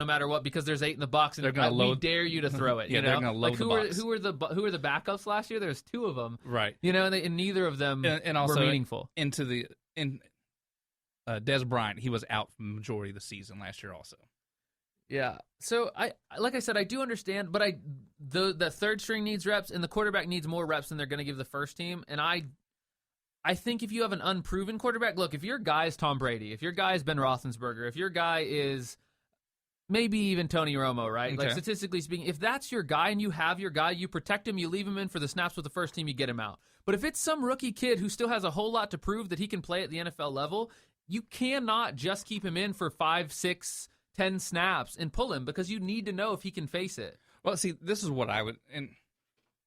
matter what because there's 8 in the box and we dare you to throw it. Yeah, you know? they're going to load like the box. Who were the backups last year? There's 2 of them. Right. You know, and neither of them and also were meaningful. Des Bryant, he was out for the majority of the season last year also. Yeah. So like I said, I do understand, but the third string needs reps and the quarterback needs more reps than they're going to give the first team. And I think if you have an unproven quarterback, look, if your guy is Tom Brady, if your guy is Ben Roethlisberger, if your guy is maybe even Tony Romo, right? Okay. Like statistically speaking, if that's your guy and you have your guy, you protect him, you leave him in for the snaps with the first team, you get him out. But if it's some rookie kid who still has a whole lot to prove that he can play at the NFL level, you cannot just keep him in for 5, 6, 10 snaps and pull him because you need to know if he can face it. Well, see, this is what I would, and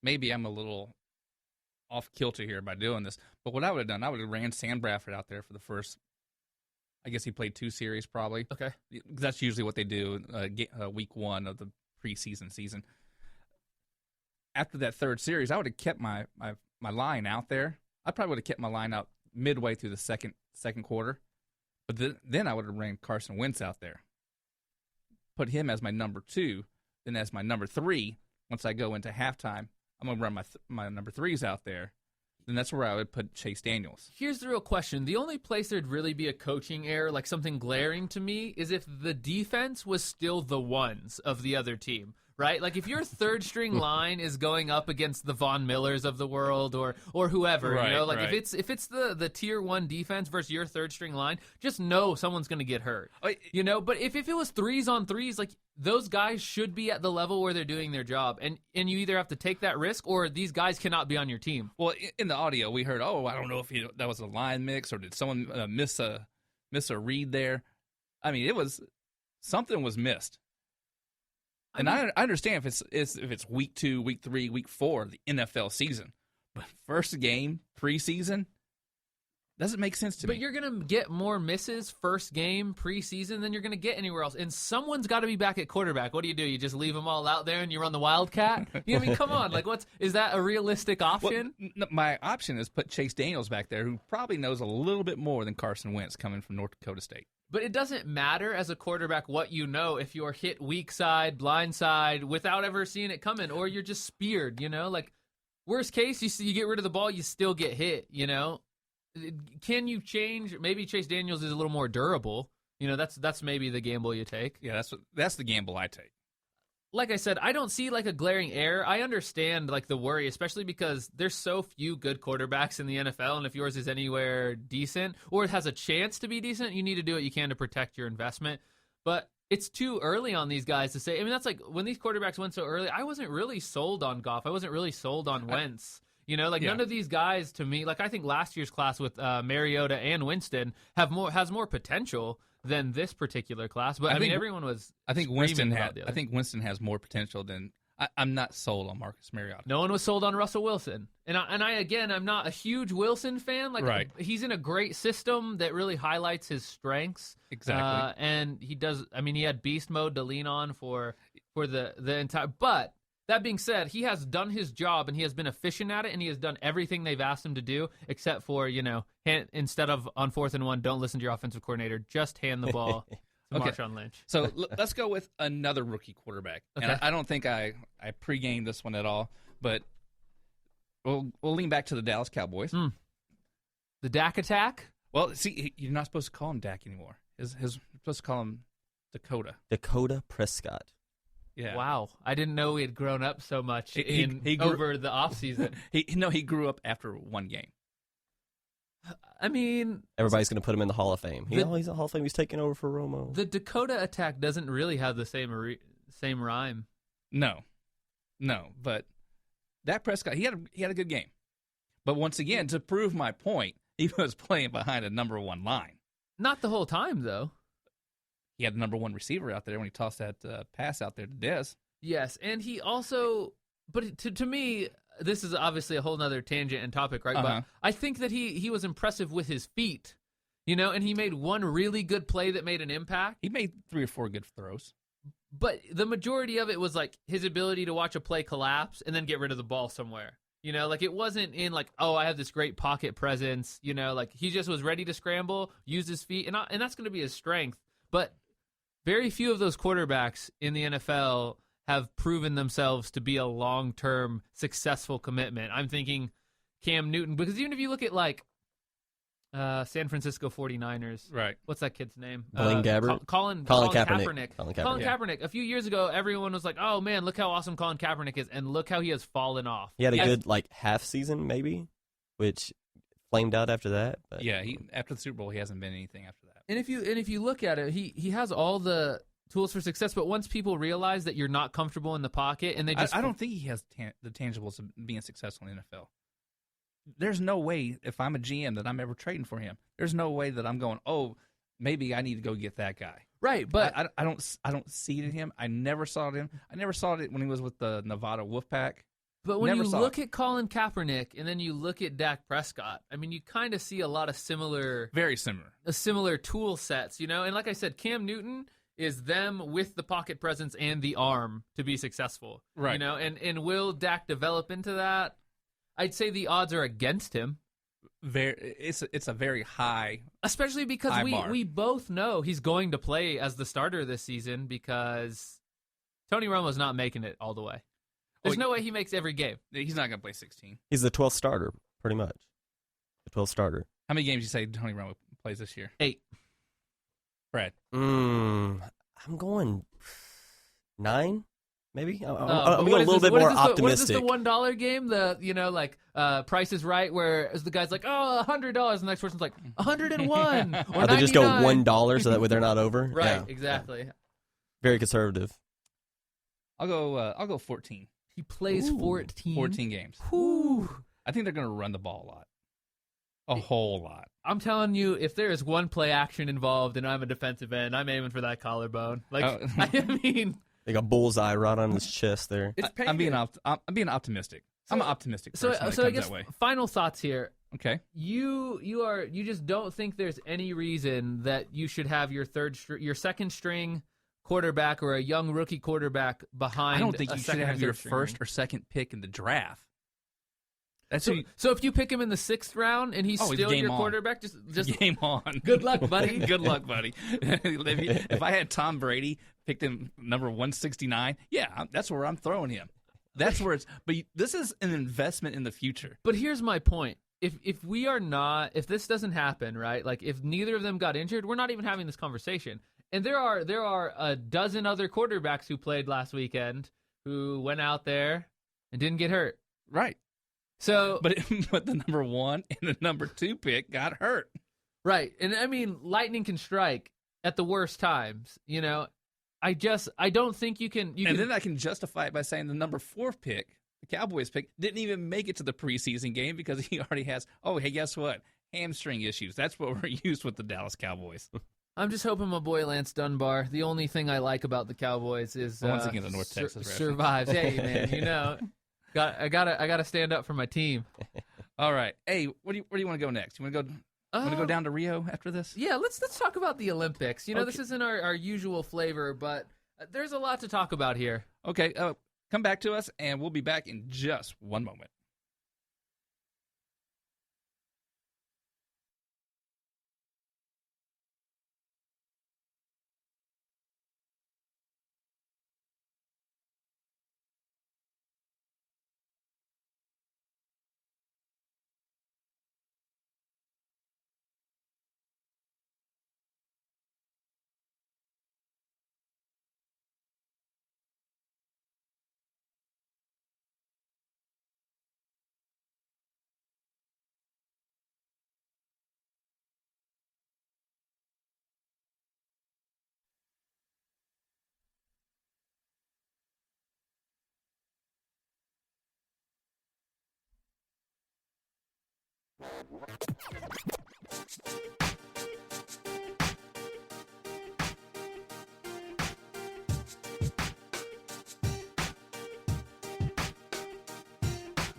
maybe I'm a little off kilter here by doing this, but what I would have done, I would have ran Sam Bradford out there for the first, I guess he played 2 series probably. Okay. That's usually what they do week 1 of the preseason season. After that third series, I would have kept my line out there. I probably would have kept my line out midway through the second quarter. But then I would have ran Carson Wentz out there. Put him as my number 2. Then as my number 3, once I go into halftime, I'm going to run my number 3s out there. Then that's where I would put Chase Daniels. Here's the real question. The only place there'd really be a coaching error, like something glaring to me, is if the defense was still the ones of the other team. Right? Like if your third string line is going up against the Von Millers of the world or whoever, right, you know, like right. if it's the tier 1 defense versus your third string line, just know someone's going to get hurt. You know, but if it was 3s on 3s, like those guys should be at the level where they're doing their job, and you either have to take that risk or these guys cannot be on your team. Well, in the audio we heard, I don't know if that was a line mix or did someone miss a read there. I mean, something was missed. And I understand if it's week 2, week 3, week 4 of the NFL season, but first game preseason doesn't make sense to me. But you're gonna get more misses first game preseason than you're gonna get anywhere else, and someone's got to be back at quarterback. What do? You just leave them all out there and you run the Wildcat? You know what I mean? Come on, like is that a realistic option? Well, my option is put Chase Daniels back there, who probably knows a little bit more than Carson Wentz coming from North Dakota State. But it doesn't matter as a quarterback what you know if you're hit weak side, blind side, without ever seeing it coming, or you're just speared, you know? Like, worst case, you get rid of the ball, you still get hit, you know? Can you change? Maybe Chase Daniels is a little more durable. You know, that's maybe the gamble you take. Yeah, that's the gamble I take. Like I said, I don't see like a glaring error. I understand like the worry, especially because there's so few good quarterbacks in the NFL, and if yours is anywhere decent or it has a chance to be decent, you need to do what you can to protect your investment. But it's too early on these guys to say. I mean, that's like when these quarterbacks went so early, I wasn't really sold on Goff. I wasn't really sold on Wentz. You know, like none of these guys to me, like I think last year's class with Mariota and Winston has more potential than this particular class. But I mean, everyone was. I think Winston has more potential than. I'm not sold on Marcus Mariota. No one was sold on Russell Wilson, and I'm not a huge Wilson fan. Like, right. He's in a great system that really highlights his strengths. Exactly, and he does. I mean, he had beast mode to lean on for the entire. But that being said, he has done his job and he has been efficient at it, and he has done everything they've asked him to do, except for instead of on 4th and 1, don't listen to your offensive coordinator, just hand the ball. Marshawn Lynch. So let's go with another rookie quarterback. Okay. And I don't think I pre-gamed this one at all, but we'll lean back to the Dallas Cowboys. The Dak attack? Well, see, you're not supposed to call him Dak anymore. You're supposed to call him Dakota. Dakota Prescott. Yeah. Wow. I didn't know he had grown up so much over the offseason. He grew up after one game. I mean, everybody's going to put him in the Hall of Fame. He's in the Hall of Fame. He's taking over for Romo. The Dakota attack doesn't really have the same rhyme. No, but Dak Prescott, he had a good game. But once again, to prove my point, he was playing behind a number 1 line. Not the whole time, though. He had the number 1 receiver out there when he tossed that pass out there to Dez. Yes, and he also, but to me, this is obviously a whole nother tangent and topic, right? Uh-huh. But I think that he was impressive with his feet, and he made one really good play that made an impact. He made 3 or 4 good throws. But the majority of it was like his ability to watch a play collapse and then get rid of the ball somewhere. Like it wasn't in like, oh, I have this great pocket presence. Like he just was ready to scramble, use his feet, and that's going to be his strength. But very few of those quarterbacks in the NFL have proven themselves to be a long-term successful commitment. I'm thinking Cam Newton, because even if you look at like San Francisco 49ers, Right. What's that kid's name? Blaine Gabbert? Colin Kaepernick. Colin Kaepernick. A few years ago, everyone was like, "Oh man, look how awesome Colin Kaepernick is," and look how he has fallen off. He had a good half season maybe, which flamed out after that. But. Yeah, after the Super Bowl, he hasn't been anything after that. And if you look at it, he has all the tools for success, but once people realize that you're not comfortable in the pocket, and they just I don't think he has the tangibles of being successful in the NFL. There's no way, if I'm a GM, that I'm ever trading for him. There's no way that I'm going, oh, maybe I need to go get that guy. Right, but I don't see it in him. I never saw it in him. I never saw it when he was with the Nevada Wolfpack. But when Never you saw look at Colin Kaepernick and then you look at Dak Prescott, I mean, you kind of see a lot of Very similar. similar tool sets, you know? And like I said, Cam Newton is them with the pocket presence and the arm to be successful. Right. You know, and will Dak develop into that? I'd say the odds are against him. It's a very high. Especially because high bar. we both know he's going to play as the starter this season because Tony Romo's not making it all the way. There's no way he makes every game. He's not going to play 16. He's the 12th starter, pretty much. The 12th starter. How many games do you say Tony Romo plays this year? 8. Brad? I'm going 9, maybe. I'm But going a little bit more optimistic. What is this, the $1 game? The Price is Right, where the guy's like, oh, $100. The next person's like, 101 or They just go $99. $1 so that way they're not over. Right, Yeah. exactly. Very conservative. I'll go 14. He plays 14. 14 games. Whew. I think they're going to run the ball a lot. A whole lot. I'm telling you, if there is one play action involved and I'm a defensive end, I'm aiming for that collarbone. I mean, They got bullseye right on his chest there. it's I'm being painful. optimistic. I'm an optimistic person. when it So I comes guess that way. final thoughts here. Okay. You just don't think there's any reason that you should have your second string quarterback or a young rookie quarterback behind. I don't think a you should second or have your third string. first or second pick in the draft. That's So if you pick him in the 6th round and he's Oh, he's still game your on. quarterback, just game on. good luck, buddy. Good luck, buddy. If I had Tom Brady, picked him number 169, yeah, that's where I'm throwing him. That's where it's. But this is an investment in the future. But here's my point. If this doesn't happen, right? Like if neither of them got injured, we're not even having this conversation. And there are a dozen other quarterbacks who played last weekend who went out there and didn't get hurt. Right. So, But the number 1 and the number 2 pick got hurt. right. And I mean, lightning can strike at the worst times, you know. I don't think you can. And then I can justify it by saying the number 4 pick, the Cowboys pick, didn't even make it to the preseason game because he already has, oh, hey, guess what? Hamstring issues. That's what we're used with the Dallas Cowboys. I'm just hoping my boy Lance Dunbar. The only thing I like about the Cowboys is Once again, the North Texas reference. survives. Hey man, you know, I gotta stand up for my team. All right. Hey, where do you want to go next? You want to go down to Rio after this? Yeah, let's talk about the Olympics. You know, Okay. This isn't our usual flavor, but there's a lot to talk about here. Okay. Come back to us, and we'll be back in just one moment.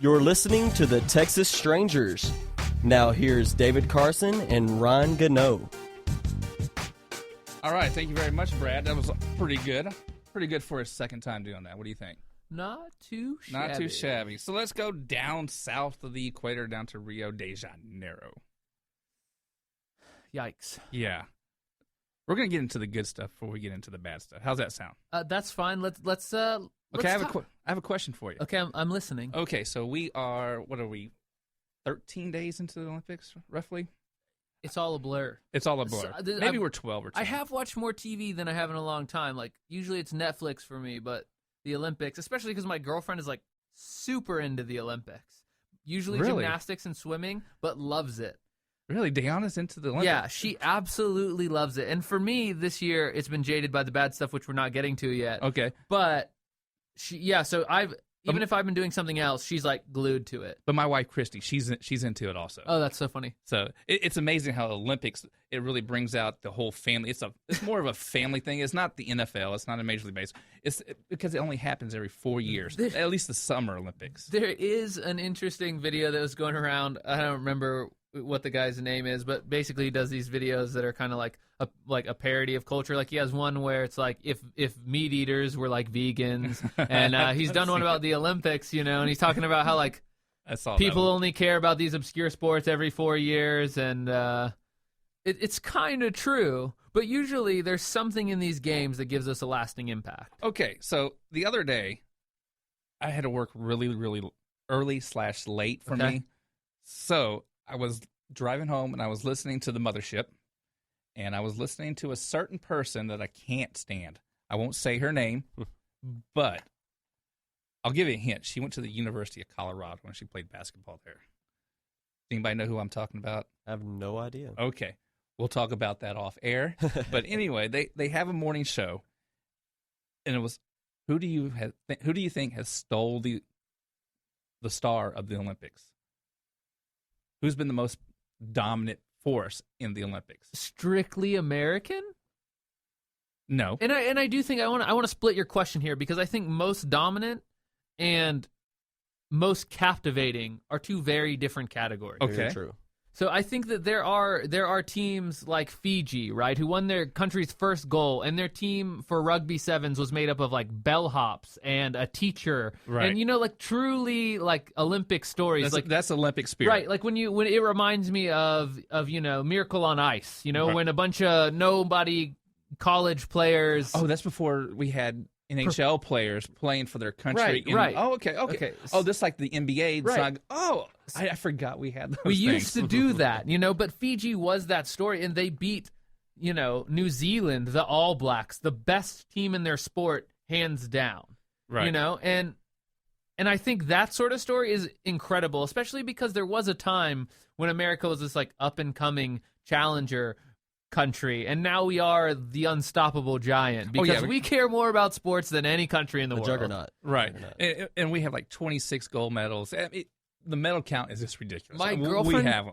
You're listening to the Texas Strangers. Now here's David Carson and Ron Gano. All right. Thank you very much, Brad. That was pretty good. Pretty good for a second time doing that. What do you think? Not too shabby. Not too shabby. So let's go down south of the equator, down to Rio de Janeiro. Yikes. Yeah. We're gonna get into the good stuff before we get into the bad stuff. How's that sound? That's fine. Let's Okay, I have a question for you. Okay, I'm listening. Okay, so we are, what are we, 13 days into the Olympics, roughly? It's all a blur. It's all a blur. So, Maybe we're 12 or 10. I have watched more TV than I have in a long time. Like, usually it's Netflix for me, but the Olympics, especially because my girlfriend is, like, super into the Olympics. Usually gymnastics and swimming, but loves it. Really? Deanna's into the Olympics? Yeah, she absolutely loves it. And for me, this year, it's been jaded by the bad stuff, which we're not getting to yet. Okay. But, so even if I've been doing something else, she's, like, glued to it. But my wife, Christy, she's into it also. Oh, that's so funny. So it's amazing how the Olympics, it really brings out the whole family. It's more of a family thing. It's not the NFL. It's not a Major League Baseball. It's because it only happens every 4 years, at least the Summer Olympics. There is an interesting video that was going around. I don't remember what the guy's name is, but basically he does these videos that are kind of like a parody of culture. Like he has one where it's like if meat eaters were like vegans, and he's done one about the Olympics, and he's talking about how like people only care about these obscure sports every 4 years, and it's kind of true. But usually there's something in these games that gives us a lasting impact. Okay, so the other day I had to work really, really early/late for me, so I was driving home and I was listening to the Mothership, and I was listening to a certain person that I can't stand. I won't say her name, but I'll give you a hint. She went to the University of Colorado when she played basketball there. Anybody know who I'm talking about? I have no idea. Okay. We'll talk about that off air. But anyway, they have a morning show, and it was, who do you think has stole the star of the Olympics? Who's been the most dominant force in the Olympics? Strictly American? No. And I do think I want to split your question here, because I think most dominant and most captivating are two very different categories. Okay. Very true. So I think that there are teams like Fiji, right, who won their country's first goal, and their team for rugby sevens was made up of like bellhops and a teacher, right? And like truly like Olympic stories. That's Olympic spirit, right? Like when it reminds me of Miracle on Ice, right. When a bunch of nobody college players. Oh, that's before we had NHL players playing for their country. Right. Oh, okay. Oh, this like the NBA. Right. I forgot we had those We things. used to do that, but Fiji was that story, and they beat, New Zealand, the All Blacks, the best team in their sport, hands down. Right. And I think that sort of story is incredible, especially because there was a time when America was this like up and coming challenger country, and now we are the unstoppable giant because we care more about sports than any country in the world. Juggernaut. Right. And we have like 26 gold medals. The medal count is just ridiculous.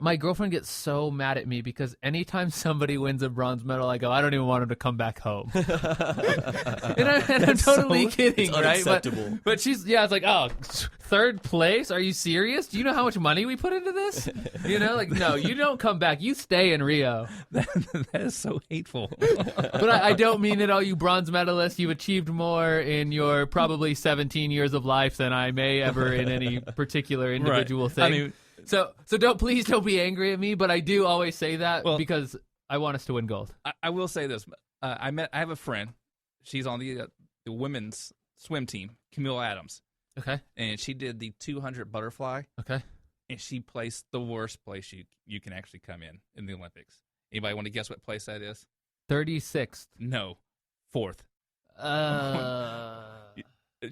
My girlfriend gets so mad at me because anytime somebody wins a bronze medal, I go, I don't even want him to come back home. and I'm totally kidding, right? But she's, it's like, oh, third place? Are you serious? Do you know how much money we put into this? No, you don't come back. You stay in Rio. That is so hateful. But I don't mean it, all you bronze medalists. You've achieved more in your probably 17 years of life than I may ever in any particular individual thing. I mean, so please don't be angry at me, but I do always say that because I want us to win gold. I will say this. I have a friend. She's on the women's swim team, Camille Adams. Okay. And she did the 200 butterfly. Okay. And she placed the worst place you can actually come in the Olympics. Anybody want to guess what place that is? 36th. No, 4th.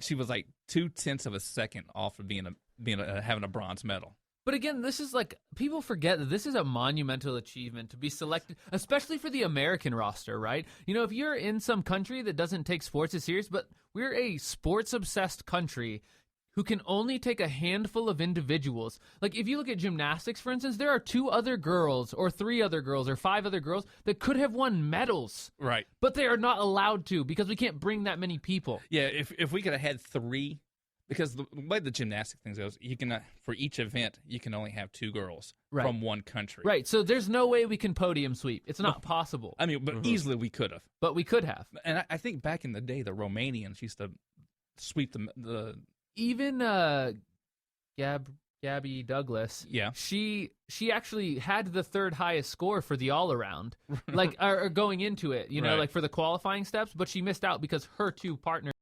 She was like 0.2 of a second off of having a bronze medal. But again, this is like, people forget that this is a monumental achievement to be selected, especially for the American roster, right? If you're in some country that doesn't take sports as serious, but we're a sports-obsessed country who can only take a handful of individuals. Like, if you look at gymnastics, for instance, there are 2 other girls or 3 other girls or 5 other girls that could have won medals. Right. But they are not allowed to because we can't bring that many people. Yeah, if we could have had 3, because the way the gymnastic thing goes, you can for each event, you can only have 2 girls from one country. Right, so there's no way we can podium sweep. It's not possible. I mean, but easily we could have. But we could have. And I think back in the day, the Romanians used to sweep the even Gabby Douglas. Yeah. She actually had the third highest score for the all around, like or going into it, you know, Right. like for the qualifying steps, but she missed out because her two partners